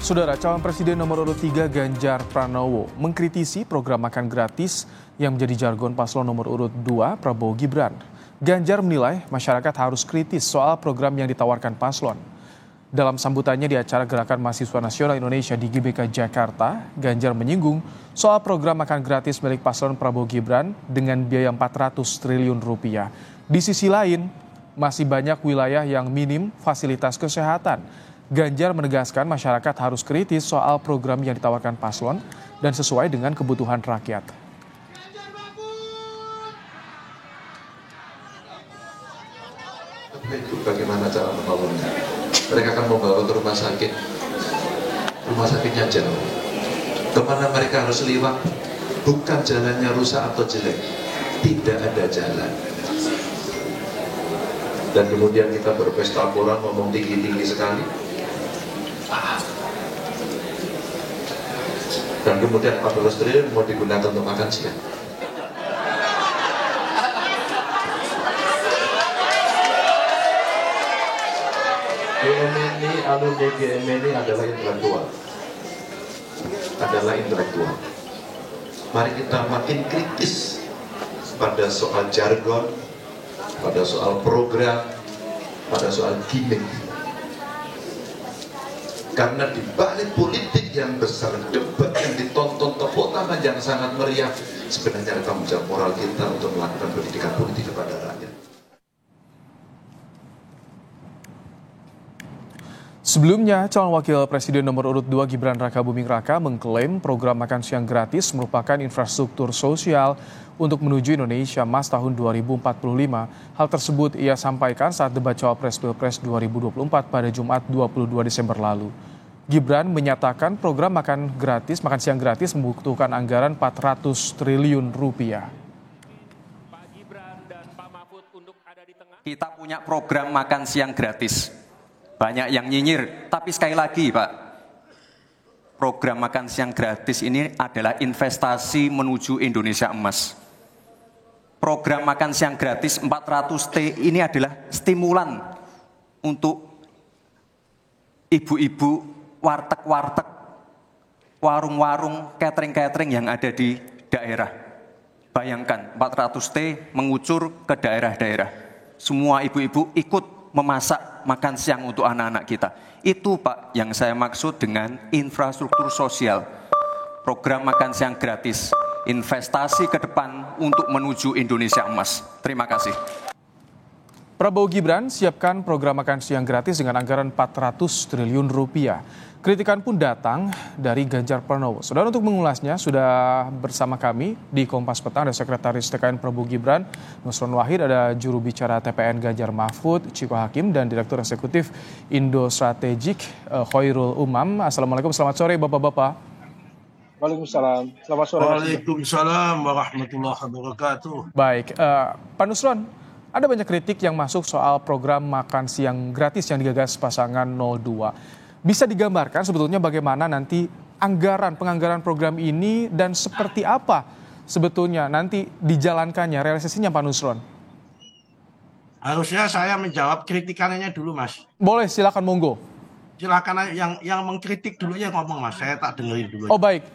Saudara, calon presiden nomor urut 3 Ganjar Pranowo mengkritisi program makan gratis yang menjadi jargon paslon nomor urut 2 Prabowo Gibran. Ganjar menilai masyarakat harus kritis soal program yang ditawarkan paslon. Dalam sambutannya di acara Gerakan Mahasiswa Nasional Indonesia di GBK Jakarta, Ganjar menyinggung soal program makan gratis milik paslon Prabowo Gibran dengan biaya 400 triliun rupiah. Di sisi lain, masih banyak wilayah yang minim fasilitas kesehatan. Ganjar menegaskan masyarakat harus kritis soal program yang ditawarkan paslon dan sesuai dengan kebutuhan rakyat. Itu bagaimana cara menolongnya? Mereka akan membawa ke rumah sakitnya jauh. Kemana mereka harus liwat? Bukan jalannya rusak atau jelek, tidak ada jalan. Dan kemudian kita berpesta pora ngomong tinggi-tinggi sekali. Dan kemudian 14 triliun mau digunakan untuk makan siang. Alumni GMI adalah intelektual. Mari kita makin kritis pada soal jargon, pada soal program, pada soal gimmick. Karena di balik politik yang besar, debat yang ditonton, tepuk tangan yang sangat meriah, sebenarnya ada tanggung jawab moral kita untuk melakukan pendidikan politik kepada rakyat. Sebelumnya, calon wakil presiden nomor urut 2 Gibran Rakabuming Raka mengklaim program makan siang gratis merupakan infrastruktur sosial untuk menuju Indonesia Emas tahun 2045. Hal tersebut ia sampaikan saat debat Cawapres Pilpres 2024 pada Jumat 22 Desember lalu. Gibran menyatakan program makan siang gratis membutuhkan anggaran 400 triliun rupiah. Kita punya program makan siang gratis. Banyak yang nyinyir, tapi sekali lagi Pak, program makan siang gratis ini adalah investasi menuju Indonesia Emas. Program makan siang gratis 400T ini adalah stimulan untuk ibu-ibu, warteg-warteg, warung-warung, catering-catering yang ada di daerah. Bayangkan 400T mengucur ke daerah-daerah. Semua ibu-ibu ikut memasak makan siang untuk anak-anak kita. Itu Pak yang saya maksud dengan infrastruktur sosial. Program makan siang gratis, investasi ke depan untuk menuju Indonesia Emas. Terima kasih. Prabowo Gibran siapkan program makan siang gratis dengan anggaran 400 triliun rupiah. Kritikan pun datang dari Ganjar Pranowo. Saudara, untuk mengulasnya sudah bersama kami di Kompas Petang ada Sekretaris TKN Prabowo Gibran, Nusron Wahid, ada juru bicara TPN Ganjar Mahfud, Ciko Hakim, dan Direktur Eksekutif Indo Strategik Khairul Umam. Assalamualaikum, selamat sore Bapak-Bapak. Waalaikumsalam, selamat sore. Waalaikumsalam warahmatullahi wabarakatuh. Baik, Pak Nusron, ada banyak kritik yang masuk soal program makan siang gratis yang digagas pasangan 02. Bisa digambarkan sebetulnya bagaimana nanti penganggaran program ini dan seperti apa sebetulnya nanti dijalankannya, realisasinya Pak Nusron? Harusnya saya menjawab kritikannya dulu, Mas. Boleh, silakan monggo. Silakan yang mengkritik dulunya ngomong, Mas. Saya tak dengerin dulu. Oh baik,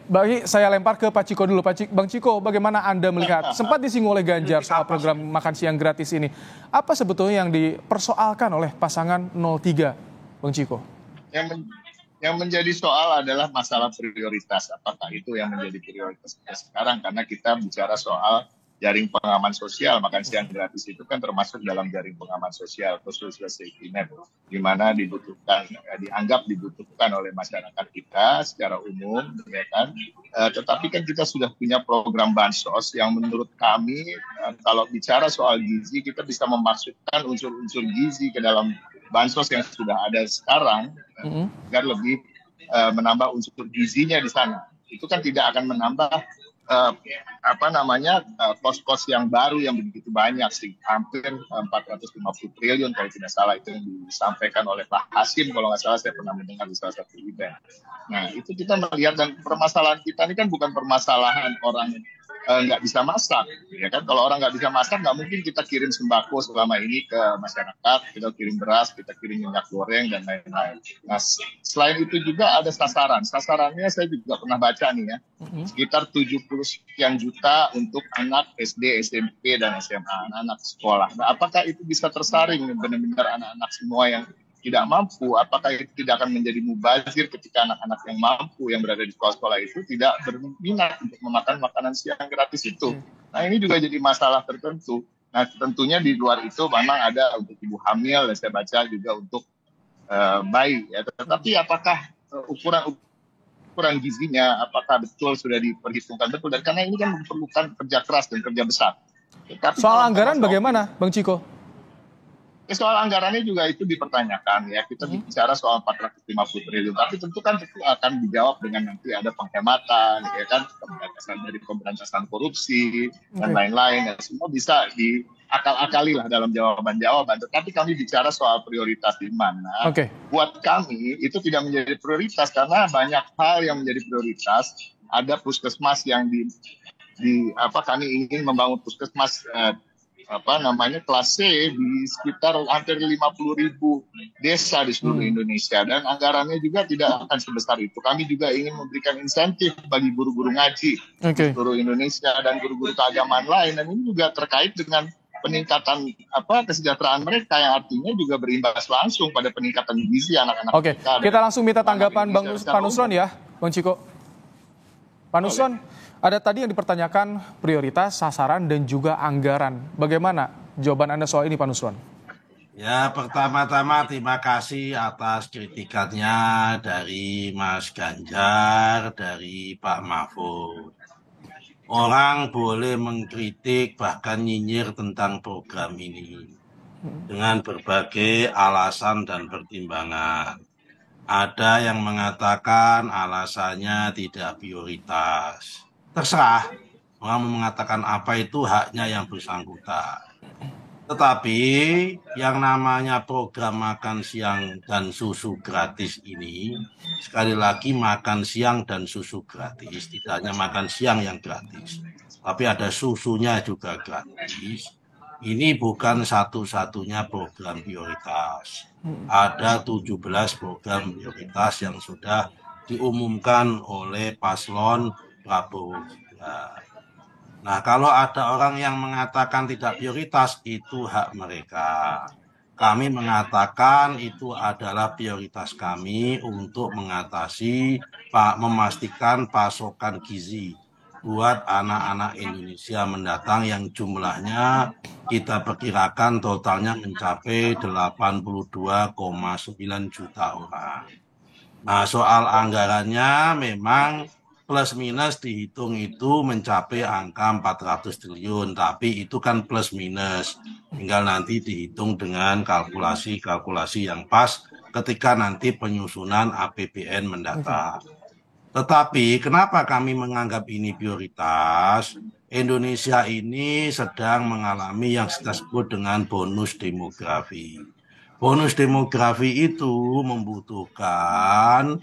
saya lempar ke Pak Ciko dulu. Bang Ciko, bagaimana Anda melihat? Sempat disinggung oleh Ganjar soal program makan siang gratis ini. Apa sebetulnya yang dipersoalkan oleh pasangan 03, Bang Ciko? Yang menjadi soal adalah masalah prioritas. Apakah itu yang menjadi prioritas kita sekarang? Karena kita bicara soal jaring pengaman sosial. Makan siang gratis itu kan termasuk dalam jaring pengaman sosial, social safety net, di mana dianggap dibutuhkan oleh masyarakat kita secara umum, ya kan? Tetapi kan kita sudah punya program bansos yang menurut kami, kalau bicara soal gizi, kita bisa memasukkan unsur-unsur gizi ke dalam bansos yang sudah ada sekarang, agar lebih menambah unsur gizinya di sana. Itu kan tidak akan menambah kos-kos yang baru yang begitu banyak sih, hampir 450 triliun kalau tidak salah, itu yang disampaikan oleh Pak Hasim kalau nggak salah, saya pernah mendengar di salah satu event. Nah itu kita melihat, dan permasalahan kita ini kan bukan permasalahan orang nggak bisa masak, ya kan? Kalau orang nggak bisa masak, nggak mungkin kita kirim sembako selama ini ke masyarakat, kita kirim beras, kita kirim minyak goreng dan lain-lain. Nah, selain itu juga ada sasaran. Sasarannya saya juga pernah baca nih ya, sekitar 70 sekian juta untuk anak SD, SMP dan SMA, anak-anak sekolah. Nah, apakah itu bisa tersaring benar-benar anak-anak semua yang tidak mampu, apakah itu tidak akan menjadi mubazir ketika anak-anak yang mampu yang berada di sekolah-sekolah itu tidak berminat untuk memakan makanan siang gratis itu. Nah, ini juga jadi masalah tertentu. Nah, tentunya di luar itu memang ada untuk ibu hamil dan saya baca juga untuk bayi. Ya. Tetapi apakah ukuran gizinya apakah betul sudah diperhitungkan betul? Dan karena ini kan memerlukan kerja keras dan kerja besar. Tetapi soal anggaran bagaimana, Bang Ciko? Soal anggarannya juga itu dipertanyakan ya. Kita bicara soal 450 triliun, tapi tentu akan dijawab dengan nanti ada penghematan, ya kan, pemberantasan korupsi dan lain-lain. Ya, semua bisa diakal-akali lah dalam jawaban-jawaban. Tetapi kami bicara soal prioritas di mana. Buat kami itu tidak menjadi prioritas karena banyak hal yang menjadi prioritas. Ada puskesmas yang kami ingin membangun puskesmas kelas C di sekitar hampir 50.000 desa di seluruh Indonesia dan anggarannya juga tidak akan sebesar itu. Kami juga ingin memberikan insentif bagi guru-guru ngaji di seluruh Indonesia dan guru-guru keagamaan lain, dan ini juga terkait dengan peningkatan kesejahteraan mereka yang artinya juga berimbas langsung pada peningkatan gizi anak-anak mereka. Kita langsung minta tanggapan Pak Nusron ya, Bang Ciko. Pak Nusron, ada tadi yang dipertanyakan prioritas, sasaran, dan juga anggaran. Bagaimana jawaban Anda soal ini, Pak Nusron? Ya, pertama-tama terima kasih atas kritikannya dari Mas Ganjar, dari Pak Mahfud. Orang boleh mengkritik, bahkan nyinyir tentang program ini dengan berbagai alasan dan pertimbangan. Ada yang mengatakan alasannya tidak prioritas. Terserah, orang mengatakan apa itu haknya yang bersangkutan. Tetapi yang namanya program makan siang dan susu gratis ini, sekali lagi makan siang dan susu gratis, tidak hanya makan siang yang gratis, tapi ada susunya juga gratis. Ini bukan satu-satunya program prioritas. Ada 17 program prioritas yang sudah diumumkan oleh paslon Prabowo Gibran. Nah, kalau ada orang yang mengatakan tidak prioritas, itu hak mereka. Kami mengatakan itu adalah prioritas kami untuk memastikan pasokan gizi buat anak-anak Indonesia mendatang yang jumlahnya kita perkirakan totalnya mencapai 82,9 juta orang. Nah, soal anggarannya memang plus minus dihitung itu mencapai angka 400 triliun, tapi itu kan plus minus. Tinggal nanti dihitung dengan kalkulasi-kalkulasi yang pas ketika nanti penyusunan APBN mendatang. Tetapi kenapa kami menganggap ini prioritas? Indonesia ini sedang mengalami yang kita sebut dengan bonus demografi. Bonus demografi itu membutuhkan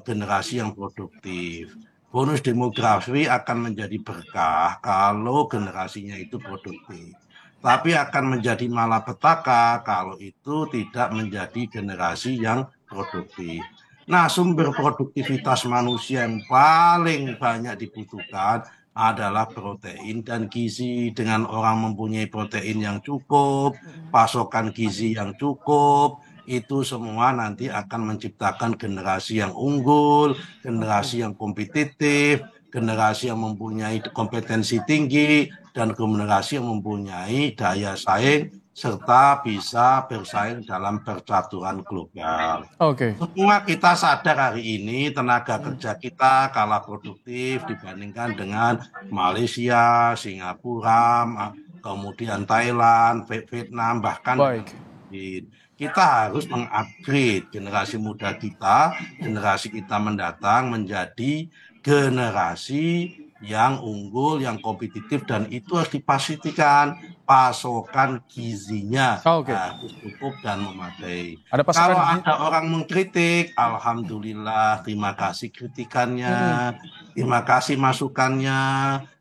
generasi yang produktif. Bonus demografi akan menjadi berkah kalau generasinya itu produktif. Tapi akan menjadi malapetaka kalau itu tidak menjadi generasi yang produktif. Nah, sumber produktivitas manusia yang paling banyak dibutuhkan adalah protein dan gizi. Dengan orang mempunyai protein yang cukup, pasokan gizi yang cukup, itu semua nanti akan menciptakan generasi yang unggul, generasi yang kompetitif, generasi yang mempunyai kompetensi tinggi, dan generasi yang mempunyai daya saing serta bisa bersaing dalam percaturan global. Semua kita sadar hari ini tenaga kerja kita kalah produktif dibandingkan dengan Malaysia, Singapura, kemudian Thailand, Vietnam, bahkan kita harus mengupgrade generasi muda kita, generasi kita mendatang menjadi generasi yang unggul, yang kompetitif, dan itu harus dipastikan pasokan gizinya harus cukup dan memadai. Kalau ada orang mengkritik, alhamdulillah, terima kasih kritikannya, terima kasih masukannya.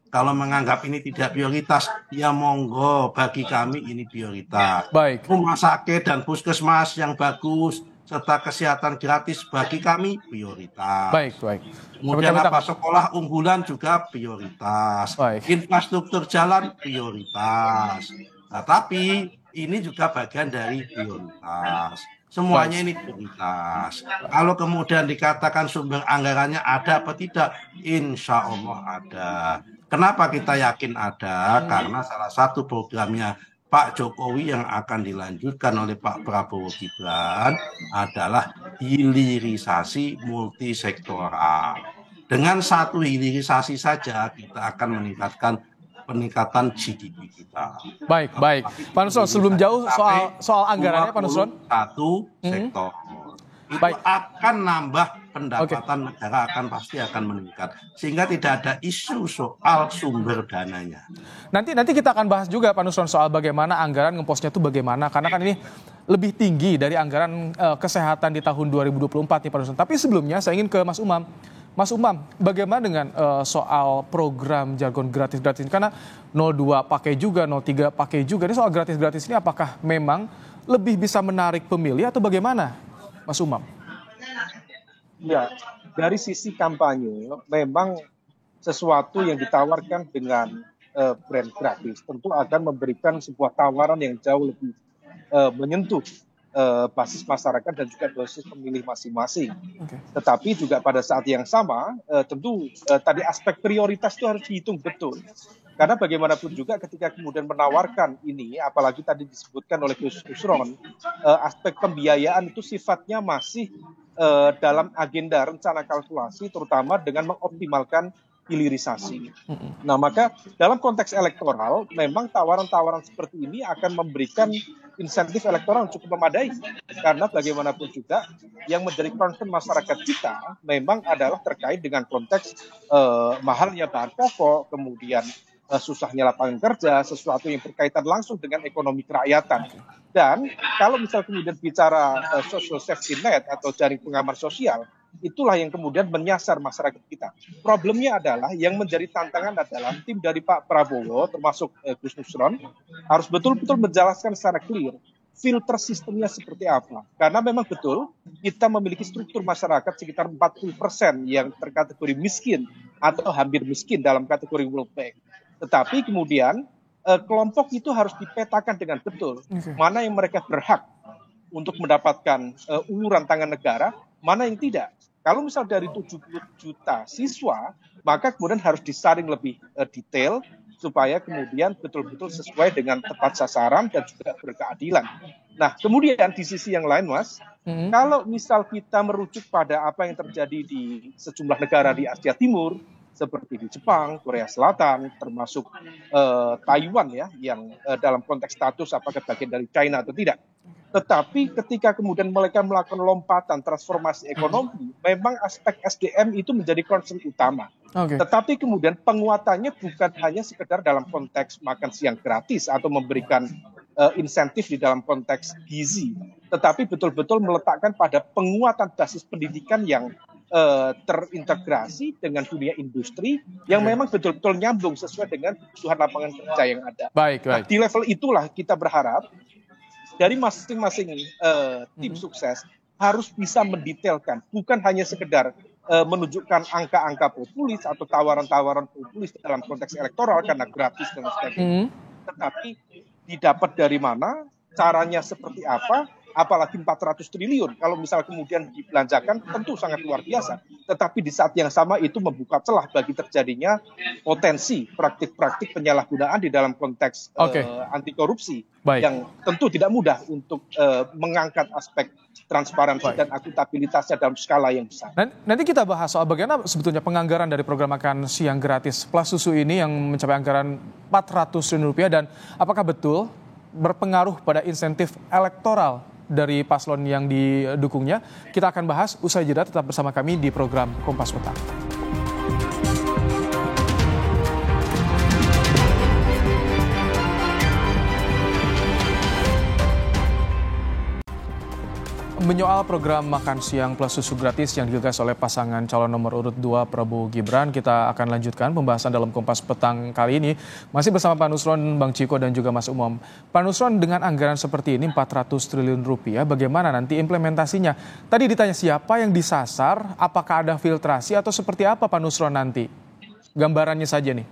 Kalau menganggap ini tidak prioritas, ya monggo, bagi kami ini prioritas. Baik. Rumah sakit dan puskesmas yang bagus, serta kesehatan gratis bagi kami prioritas. Baik. Kemudian sekolah unggulan juga prioritas. Baik. Infrastruktur jalan prioritas. Nah, tapi ini juga bagian dari prioritas. Semuanya ini prioritas. Kalau kemudian dikatakan sumber anggarannya ada apa tidak? Insya Allah ada. Kenapa kita yakin ada? Karena salah satu programnya Pak Jokowi yang akan dilanjutkan oleh Pak Prabowo Gibran adalah hilirisasi multisektoral. Dengan satu hilirisasi saja kita akan peningkatan GDP kita. Baik. Pak Nusron, sebelum jauh soal anggarannya, Pak Nusron. Satu sektor. Itu akan nambah pendapatan negara pasti akan meningkat. Sehingga tidak ada isu soal sumber dananya. Nanti kita akan bahas juga Pak Nusron soal bagaimana anggaran ngeposnya itu bagaimana. Karena kan ini lebih tinggi dari anggaran kesehatan di tahun 2024 nih Pak Nusron. Tapi sebelumnya saya ingin ke Mas Umam. Mas Umam, bagaimana dengan soal program jargon gratis-gratis ini? Karena 02 pakai juga, 03 pakai juga. Ini soal gratis-gratis ini apakah memang lebih bisa menarik pemilih atau bagaimana, Mas Umam? Ya, dari sisi kampanye memang sesuatu yang ditawarkan dengan brand gratis tentu akan memberikan sebuah tawaran yang jauh lebih menyentuh basis masyarakat dan juga basis pemilih masing-masing. Tetapi juga pada saat yang sama tentu tadi aspek prioritas itu harus dihitung betul. Karena bagaimanapun juga ketika kemudian menawarkan ini, apalagi tadi disebutkan oleh Gus Nusron, aspek pembiayaan itu sifatnya masih dalam agenda rencana kalkulasi, terutama dengan mengoptimalkan hilirisasi. Nah, maka dalam konteks elektoral, memang tawaran-tawaran seperti ini akan memberikan insentif elektoral yang cukup memadai. Karena bagaimanapun juga yang menjadi concern masyarakat kita memang adalah terkait dengan konteks mahalnya bahan pokok, kemudian susahnya lapangan kerja, sesuatu yang berkaitan langsung dengan ekonomi kerakyatan. Dan kalau misal kemudian bicara social safety net atau jaring pengaman sosial, itulah yang kemudian menyasar masyarakat kita. Problemnya adalah yang menjadi tantangan adalah tim dari Pak Prabowo, termasuk Gus Nusron, harus betul-betul menjelaskan secara clear filter sistemnya seperti apa. Karena memang betul kita memiliki struktur masyarakat sekitar 40% yang terkategori miskin atau hampir miskin dalam kategori World Bank. Tetapi kemudian kelompok itu harus dipetakan dengan betul. Mana yang mereka berhak untuk mendapatkan uluran tangan negara, mana yang tidak. Kalau misal dari 70 juta siswa, maka kemudian harus disaring lebih detail supaya kemudian betul-betul sesuai dengan tepat sasaran dan juga berkeadilan. Nah, kemudian di sisi yang lain, Mas, kalau misal kita merujuk pada apa yang terjadi di sejumlah negara di Asia Timur, seperti di Jepang, Korea Selatan, termasuk Taiwan ya, yang dalam konteks status apakah bagian dari China atau tidak. Tetapi ketika kemudian mereka melakukan lompatan transformasi ekonomi, memang aspek SDM itu menjadi concern utama. Tetapi kemudian penguatannya bukan hanya sekedar dalam konteks makan siang gratis atau memberikan insentif di dalam konteks gizi, tetapi betul-betul meletakkan pada penguatan basis pendidikan yang terintegrasi dengan dunia industri yang memang betul-betul nyambung sesuai dengan kebutuhan lapangan kerja yang ada. Baik. Nah, di level itulah kita berharap dari masing-masing tim sukses harus bisa mendetailkan, bukan hanya sekedar menunjukkan angka-angka populis atau tawaran-tawaran populis dalam konteks elektoral karena gratis dan sebagainya, tetapi didapat dari mana, caranya seperti apa, apalagi 400 triliun. Kalau misal kemudian dibelanjakan tentu sangat luar biasa. Tetapi di saat yang sama itu membuka celah bagi terjadinya potensi praktik-praktik penyalahgunaan di dalam konteks anti korupsi. Yang tentu tidak mudah untuk mengangkat aspek transparansi dan akuntabilitasnya dalam skala yang besar. Nanti kita bahas soal bagaimana sebetulnya penganggaran dari program makan siang gratis plus susu ini yang mencapai anggaran 400 triliun rupiah dan apakah betul berpengaruh pada insentif elektoral dari paslon yang didukungnya. Kita akan bahas usai jeda, tetap bersama kami di program Kompas Petang. Menyoal program makan siang plus susu gratis yang digagas oleh pasangan calon nomor urut 2 Prabowo Gibran, kita akan lanjutkan pembahasan dalam Kompas Petang kali ini. Masih bersama Pak Nusron, Bang Ciko, dan juga Mas Umam. Pak Nusron, dengan anggaran seperti ini 400 triliun rupiah, bagaimana nanti implementasinya? Tadi ditanya siapa yang disasar, apakah ada filtrasi atau seperti apa Pak Nusron nanti? Gambarannya saja nih.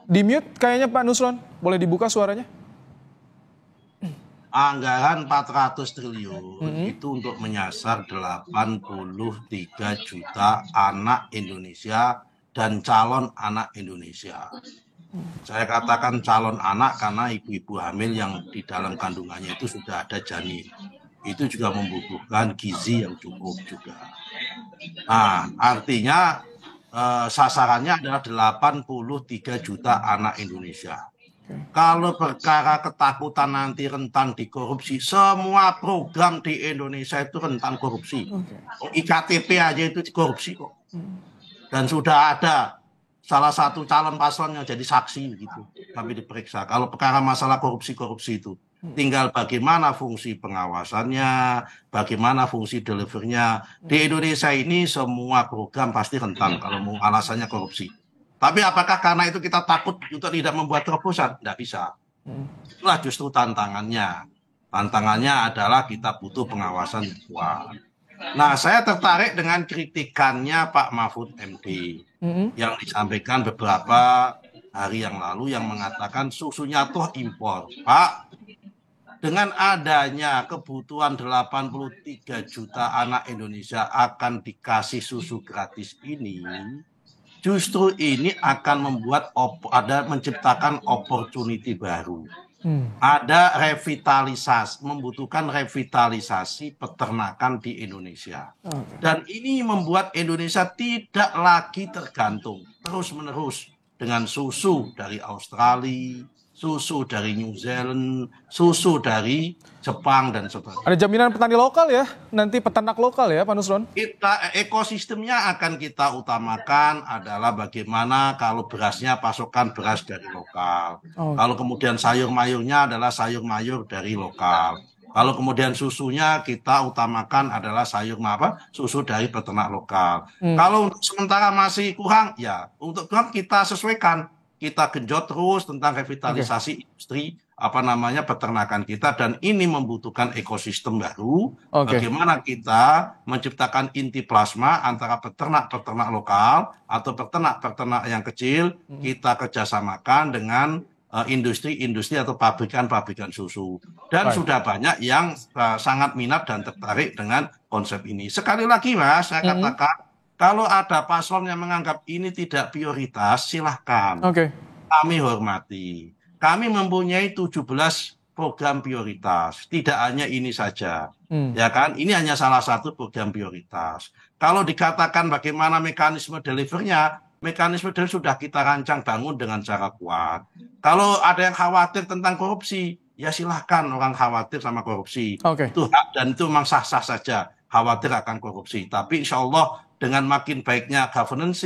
Di mute kayaknya Pak Nusron, boleh dibuka suaranya? Anggaran 400 triliun itu untuk menyasar 83 juta anak Indonesia dan calon anak Indonesia. Saya katakan calon anak karena ibu-ibu hamil yang di dalam kandungannya itu sudah ada janin. Itu juga membutuhkan gizi yang cukup juga. Nah, artinya sasarannya adalah 83 juta anak Indonesia. Kalau perkara ketakutan nanti rentan dikorupsi, semua program di Indonesia itu rentan korupsi. IKTP aja itu korupsi kok. Dan sudah ada salah satu calon paslon yang jadi saksi gitu, kami diperiksa. Kalau perkara masalah korupsi itu, tinggal bagaimana fungsi pengawasannya, bagaimana fungsi delivernya. Di Indonesia ini semua program pasti rentan kalau mau alasannya korupsi. Tapi apakah karena itu kita takut untuk tidak membuat terobosan? Tidak bisa. Itulah justru tantangannya. Tantangannya adalah kita butuh pengawasan yang kuat. Nah, saya tertarik dengan kritikannya Pak Mahfud MD yang disampaikan beberapa hari yang lalu yang mengatakan susunya toh impor. Pak, dengan adanya kebutuhan 83 juta anak Indonesia akan dikasih susu gratis ini, justru ini akan menciptakan opportunity baru. Ada membutuhkan revitalisasi peternakan di Indonesia. Dan ini membuat Indonesia tidak lagi tergantung terus-menerus dengan susu dari Australia, susu dari New Zealand, susu dari Jepang, dan sebagainya. Ada jaminan petani lokal ya, nanti peternak lokal ya Pak Nusron? Ekosistemnya akan kita utamakan adalah bagaimana kalau berasnya pasokan beras dari lokal. Kalau kemudian sayur mayurnya adalah sayur mayur dari lokal. Kalau kemudian susunya kita utamakan adalah susu dari peternak lokal. Kalau sementara masih kurang, ya untuk kita sesuaikan. Kita genjot terus tentang revitalisasi industri peternakan kita, dan ini membutuhkan ekosistem baru. Bagaimana kita menciptakan inti plasma antara peternak-peternak lokal atau peternak-peternak yang kecil, kita kerjasamakan dengan industri-industri atau pabrikan-pabrikan susu. Dan sudah banyak yang sangat minat dan tertarik dengan konsep ini. Sekali lagi Mas, saya katakan, kalau ada paslon yang menganggap ini tidak prioritas, silahkan. Kami hormati. Kami mempunyai 17 program prioritas. Tidak hanya ini saja. Ya kan? Ini hanya salah satu program prioritas. Kalau dikatakan bagaimana mekanisme delivernya, mekanisme deliver sudah kita rancang bangun dengan cara kuat. Kalau ada yang khawatir tentang korupsi, ya silahkan orang khawatir sama korupsi. Itu hak dan itu memang sah-sah saja khawatir akan korupsi. Tapi insya Allah dengan makin baiknya governance,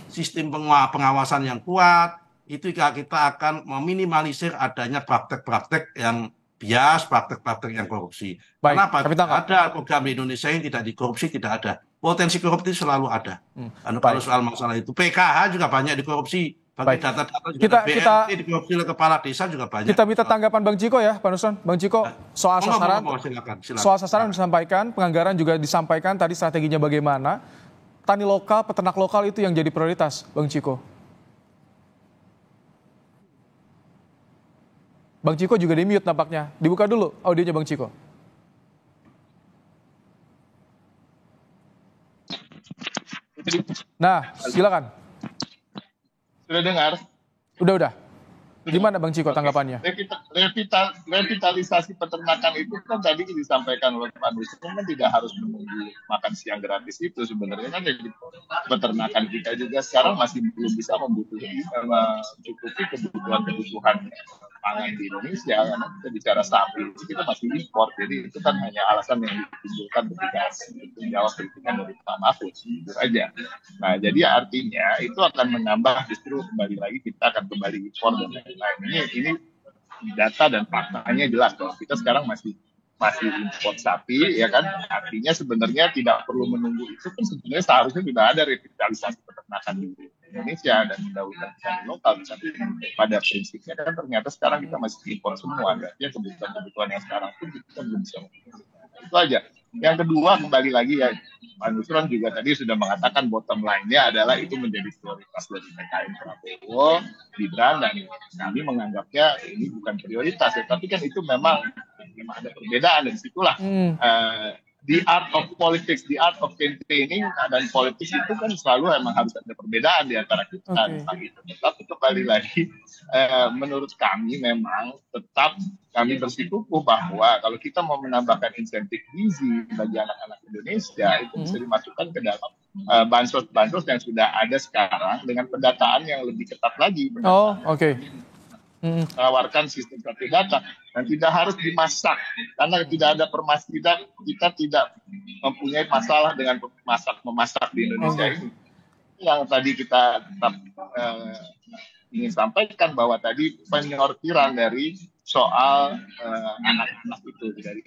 sistem pengawasan yang kuat, itu kita akan meminimalisir adanya praktek-praktek yang bias, praktek-praktek yang korupsi. Kenapa? Ada program di Indonesia yang tidak dikorupsi, tidak ada. Potensi korupsi selalu ada. Kalau soal masalah itu, PKH juga banyak dikorupsi. Bagi data-data juga BNT dikorupsi oleh kepala desa juga banyak. Kita minta tanggapan Bang Ciko ya, Pak Nusron. Bang Ciko, soal sasaran, silakan. Soal sasaran disampaikan, penganggaran juga disampaikan, tadi strateginya bagaimana. Tani lokal, peternak lokal itu yang jadi prioritas, Bang Ciko. Bang Ciko juga di mute nampaknya. Dibuka dulu audionya Bang Ciko. Nah, silakan. Sudah dengar? Udah. Gimana Bang Ciko tanggapannya? Revitalisasi peternakan itu kan tadi disampaikan oleh Pak Nusron kan tidak harus menunggu makan siang gratis itu sebenarnya kan jadi peternakan kita juga sekarang masih belum bisa mencukupi kebutuhan pangan di Indonesia karena kita bicara sapi kita masih impor, jadi itu kan hanya alasan yang ditimbulkan ketika menjawab kritikan dari Pak Mahfud jujur aja. Nah jadi artinya itu akan menambah justru kembali lagi kita akan kembali impor dan lain-lain. Ini data dan faktanya jelas bahwa kita sekarang masih import sapi, ya kan? Artinya sebenarnya tidak perlu menunggu itu pun sebenarnya seharusnya sudah ada revitalisasi peternakan di Indonesia dan undang-undang lokal. Tapi pada prinsipnya kan ternyata sekarang kita masih import semua. Artinya kebutuhan yang sekarang pun kita belum bisa memenuhi. Itu aja. Yang kedua, kembali lagi ya, Pak Nusron juga tadi sudah mengatakan bottom line-nya adalah itu menjadi prioritas dari TKN Prabowo, Gibran, dan kami menganggapnya ini bukan prioritas. Ya. Tapi kan itu memang ada perbedaan, dan situlah the art of politics, the art of campaigning dan politik itu kan selalu emang harus ada perbedaan di antara kita. Tapi kembali lagi, menurut kami memang tetap kami bersikukuh bahwa kalau kita mau menambahkan insentif gizi bagi anak-anak Indonesia itu bisa dimasukkan ke dalam bansos-bansos yang sudah ada sekarang dengan pendataan yang lebih ketat lagi. Menawarkan sistem satu data dan tidak harus dimasak karena tidak ada kita tidak mempunyai masalah dengan memasak di Indonesia ini. Yang tadi kita tetap ingin sampaikan bahwa tadi penyortiran dari soal anak-anak itu dari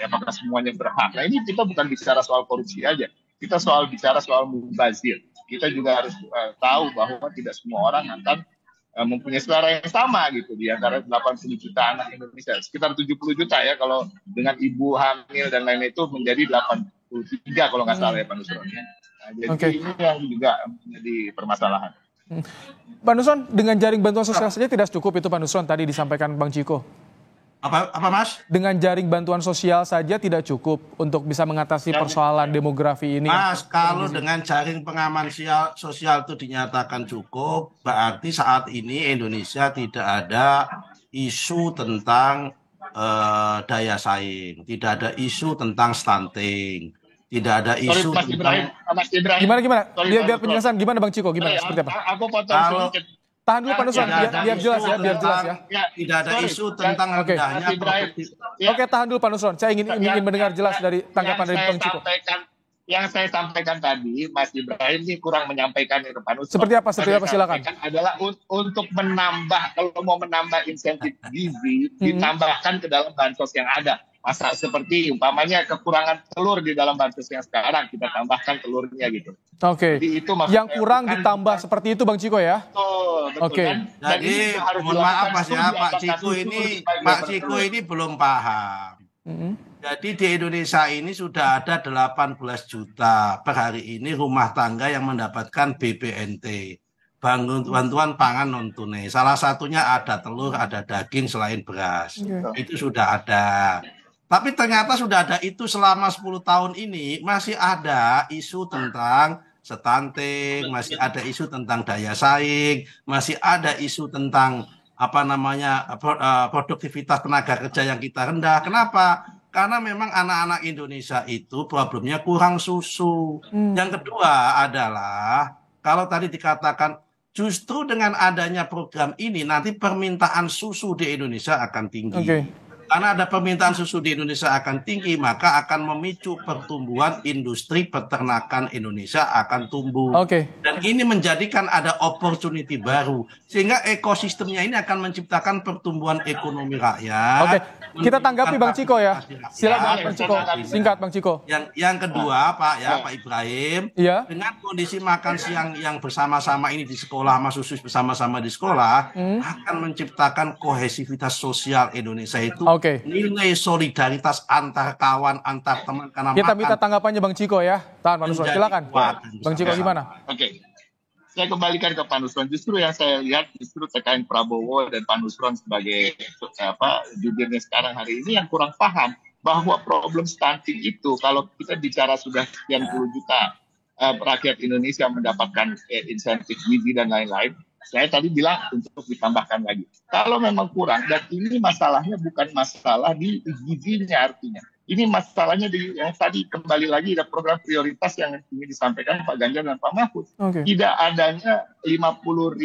apakah semuanya berhak. Nah ini kita bukan bicara soal korupsi aja, kita bicara soal mubazir. Kita juga harus tahu bahwa tidak semua orang akan mempunyai selera yang sama gitu di antara 80 juta anak Indonesia, sekitar 70 juta ya kalau dengan ibu hamil dan lain itu menjadi 83 kalau nggak salah ya Pak Nusron. Nah, jadi ini yang juga menjadi permasalahan. Pak Nusron, dengan jaring bantuan sosial saja tidak cukup itu Pak Nusron tadi disampaikan Bang Ciko. Apa Mas? Dengan jaring bantuan sosial saja tidak cukup untuk bisa mengatasi persoalan demografi ini. Mas, kalau dengan jaring pengaman sosial itu dinyatakan cukup, berarti saat ini Indonesia tidak ada isu tentang daya saing, tidak ada isu tentang stunting, tidak ada isu Mas Ibrahim. Gimana? Biar penjelasan gimana Bang Ciko, gimana? Seperti apa? Aku potong sedikit. Tahan dulu Pak Nusron, biar jelas ya. Tidak ada isu tentang rendahnya produktivitas. Oke, tahan dulu Pak Nusron. Saya ingin mendengar jelas dari tanggapan dari Bang Ciko. Yang saya sampaikan tadi, Mas Ibrahim ini kurang menyampaikan ke Pak Nusron. Seperti apa? Silakan. Adalah untuk menambah, kalau mau menambah insentif gizi, ditambahkan ke dalam bansos yang ada. Masa seperti umpamanya kekurangan telur di dalam bansos yang sekarang, kita tambahkan telurnya gitu. Oke. Yang kurang ditambah seperti itu Bang Ciko ya? Betul. Oke. Kan? Jadi mohon maaf Mas ya, Pak Ciko ini belum paham. Jadi di Indonesia ini sudah ada 18 juta per hari ini rumah tangga yang mendapatkan BPNT, bantuan pangan non tunai. Salah satunya ada telur, ada daging selain beras. Itu sudah ada. Tapi ternyata sudah ada itu selama 10 tahun ini masih ada isu tentang stunting, masih ada isu tentang daya saing, masih ada isu tentang produktivitas tenaga kerja yang kita rendah. Kenapa? Karena memang anak-anak Indonesia itu problemnya kurang susu. Yang kedua adalah kalau tadi dikatakan justru dengan adanya program ini nanti permintaan susu di Indonesia akan tinggi. Karena ada permintaan susu di Indonesia akan tinggi, maka akan memicu pertumbuhan industri peternakan Indonesia akan tumbuh. Dan ini menjadikan ada opportunity baru. Sehingga ekosistemnya ini akan menciptakan pertumbuhan ekonomi rakyat. Kita tanggapi Bang Ciko ya. Silakan Bang Ciko. Singkat Bang Ciko. Yang kedua Pak Ibrahim, dengan kondisi makan siang yang bersama-sama ini di sekolah, Mas Susus bersama-sama di sekolah, akan menciptakan kohesivitas sosial Indonesia itu. Nilai solidaritas antar kawan, antar teman karena kita minta tanggapannya Bang Ciko ya. Tahan Pak Nusron, silakan. Bang Ciko gimana? Saya kembalikan ke Pak Nusron. Justru yang saya lihat TKN Prabowo dan Pak Nusron sebagai jubirnya sekarang hari ini yang kurang paham bahwa problem stunting itu kalau kita bicara sudah sekian puluh juta rakyat Indonesia mendapatkan insentif gizi dan lain-lain. Saya tadi bilang untuk ditambahkan lagi. Kalau memang kurang, dan ini masalahnya bukan masalah di gizinya artinya. Ini masalahnya yang tadi kembali lagi ada program prioritas yang ingin disampaikan Pak Ganjar dan Pak Mahfud. Tidak adanya 50.000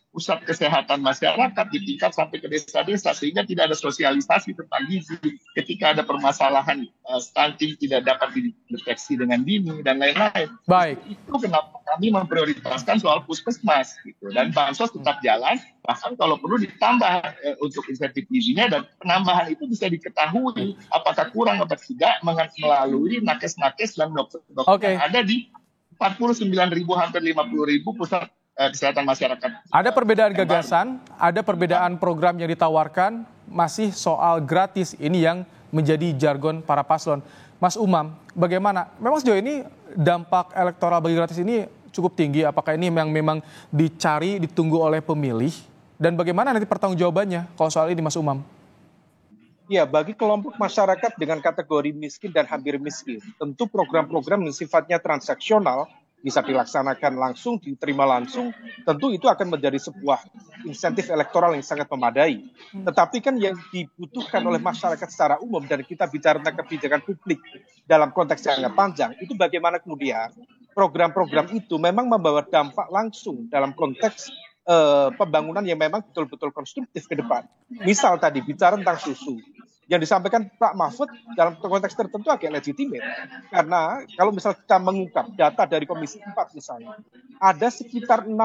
pusat kesehatan masyarakat di tingkat sampai ke desa-desa, sehingga tidak ada sosialisasi tentang gizi. Ketika ada permasalahan stunting tidak dapat dideteksi dengan dini dan lain-lain. Baik. Itu kenapa kami memprioritaskan soal puskesmas gitu. Dan bansos tetap jalan, bahkan kalau perlu ditambah untuk insentif gizinya, dan penambahan itu bisa diketahui apakah kurang atau tidak melalui nakes-nakes dan dokter-dokter yang ada di 49.000 hampir 50.000 pusat kesehatan masyarakat. Ada perbedaan gagasan, ada perbedaan program yang ditawarkan, masih soal gratis ini yang menjadi jargon para paslon. Mas Umam, bagaimana? Memang sejauh ini dampak elektoral bagi gratis ini cukup tinggi. Apakah ini memang dicari, ditunggu oleh pemilih? Dan bagaimana nanti pertanggungjawabannya kalau soal ini, Mas Umam? Ya, bagi kelompok masyarakat dengan kategori miskin dan hampir miskin, tentu program-program yang sifatnya transaksional bisa dilaksanakan langsung, diterima langsung, tentu itu akan menjadi sebuah insentif elektoral yang sangat memadai. Tetapi kan yang dibutuhkan oleh masyarakat secara umum, dan kita bicara tentang kebijakan publik dalam konteks jangka panjang, itu bagaimana kemudian program-program itu memang membawa dampak langsung dalam konteks pembangunan yang memang betul-betul konstruktif ke depan. Misal tadi bicara tentang susu, yang disampaikan Pak Mahfud dalam konteks tertentu agak legitimate. Karena kalau misal kita mengungkap data dari Komisi 4 misalnya, ada sekitar 60%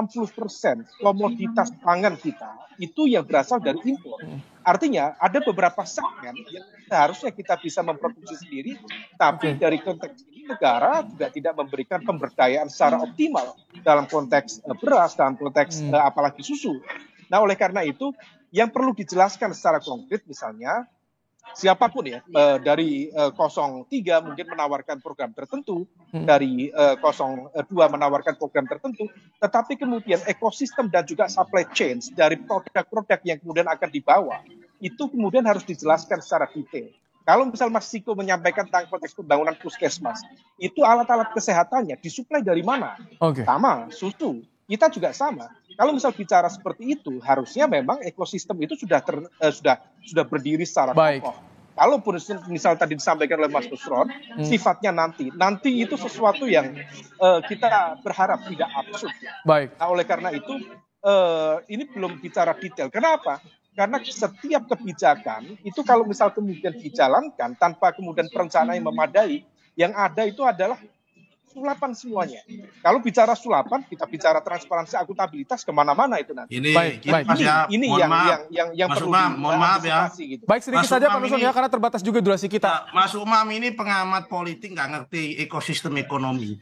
komoditas pangan kita itu yang berasal dari impor. Artinya ada beberapa segmen yang seharusnya kita bisa memproduksi sendiri, tapi dari konteks ini negara juga tidak memberikan pemberdayaan secara optimal dalam konteks beras, dalam konteks apalagi susu. Nah, oleh karena itu yang perlu dijelaskan secara konkret misalnya, siapapun ya, dari 03 mungkin menawarkan program tertentu, dari 02 menawarkan program tertentu, tetapi kemudian ekosistem dan juga supply chain dari produk-produk yang kemudian akan dibawa, itu kemudian harus dijelaskan secara detail. Kalau misal Mas Ciko menyampaikan tentang konteks pembangunan puskesmas, itu alat-alat kesehatannya disuplai dari mana? Sama, susu. Kita juga sama. Kalau misal bicara seperti itu, harusnya memang ekosistem itu sudah berdiri secara kokoh. Kalaupun misal tadi disampaikan oleh Mas Nusron, sifatnya nanti itu sesuatu yang kita berharap tidak absurd. Nah, oleh karena itu ini belum bicara detail. Kenapa? Karena setiap kebijakan itu kalau misal kemudian dijalankan tanpa kemudian perencanaan yang memadai, yang ada itu adalah sulapan semuanya. Kalau bicara sulapan, kita bicara transparansi, akuntabilitas kemana-mana itu nanti. Ini yang perlu mohon maaf ya. Gitu. Baik, sedikit saja Pak Nusron ya, karena terbatas juga durasi kita. Mas Umam ini pengamat politik nggak ngerti ekosistem ekonomi.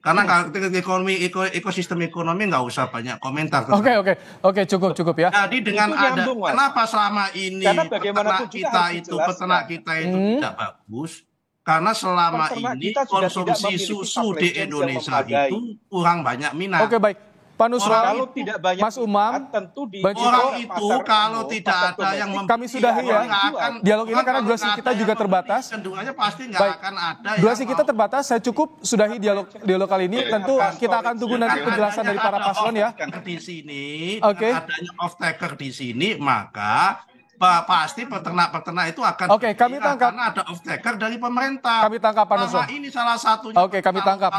Karena kalau ekosistem ekonomi nggak usah banyak komentar. Oke, cukup ya. Jadi dengan kenapa selama ini peternak kita itu tidak bagus? Karena selama ini konsumsi susu di Indonesia itu kurang banyak minat. Oke, baik. Pak Nusron, kalau tidak banyak Mas Umam, tentu di orang itu kalau tidak ada yang kami sudahi ya dialog ini karena durasi kita juga terbatas. Cenderungannya pasti nggak akan ada. Durasi kita terbatas, saya cukup sudahi dialog kali ini. Tentu kita akan tunggu nanti penjelasan dari para paslon ya. Di sini, adanya off taker di sini, maka pasti peternak itu akan kami tangkap karena ada off taker dari pemerintah. Kami tangkap Pak Nusron. Ini salah satunya. Kami tangkap.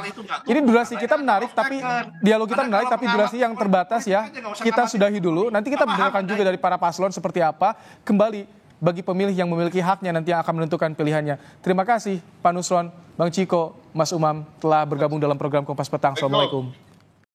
Ini durasi kita menarik, tapi dialog kita menarik, tapi durasi yang terbatas ya. Kita sudahi dulu. Nanti kita mendengarkan juga dari para paslon seperti apa. Kembali bagi pemilih yang memiliki haknya nanti yang akan menentukan pilihannya. Terima kasih Pak Nusron, Bang Ciko, Mas Umam telah bergabung dalam program Kompas Petang. Assalamualaikum.